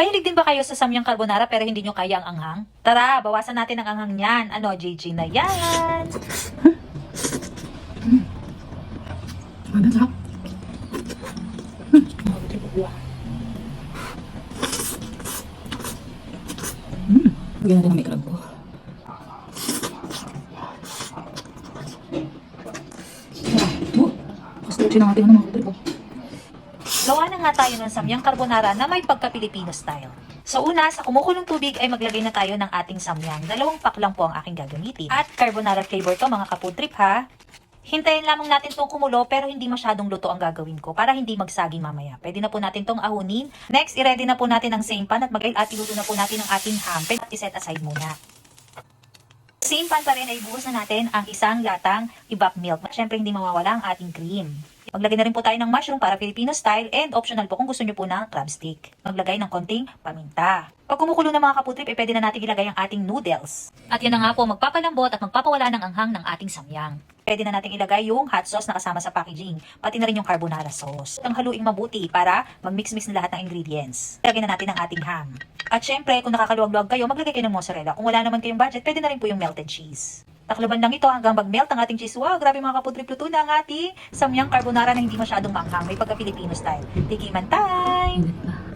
Mahilig din ba kayo sa samyang carbonara pero hindi nyo kaya ang anghang? Tara, bawasan natin ang anghang niyan. Ano, JJ na yan? Ano sarap? Lagyan natin ang may crab po. Stretchy na natin mga katrip. Gawa na nga tayo ng samyang carbonara na may pagka-Pilipino style. So una, sa kumukulong tubig ay maglagay na tayo ng ating samyang. 2 pack lang po ang aking gagamitin. At carbonara flavor to mga ka-food trip ha. Hintayin lamang natin itong kumulo pero hindi masyadong luto ang gagawin ko para hindi magsagi mamaya. Pwede na po natin itong ahunin. Next, i-ready na po natin ang same pan at iluto na po natin ang ating ham. Pwede at i-set aside muna. Same pan pa rin ay buhos na natin ang isang latang evap milk. Siyempre hindi mawawala ang ating cream. Maglagay na rin po tayo ng mushroom para Filipino style and optional po kung gusto nyo po ng crab stick. Maglagay ng konting paminta. Pag kumukulo ng mga kaputrip, pwede na natin ilagay ang ating noodles. At yan na nga po, magpapalambot at magpapawala ng anghang ng ating samyang. Pwede na natin ilagay yung hot sauce na kasama sa packaging, pati na rin yung carbonara sauce. Ang haluing mabuti para mag-mix-mix na lahat ng ingredients. Ilagay na natin ang ating ham. At syempre, kung nakakaluwag-luwag kayo, maglagay kayo ng mozzarella. Kung wala naman kayong budget, pwede na rin po yung melted cheese. Takloban lang ito hanggang mag-melt ang ating cheese. Wow, grabe mga kaputrip, luto na ang ating samyang carbonara na hindi masyadong manghang. May pagka-Filipino style. Tikiman time! Init na.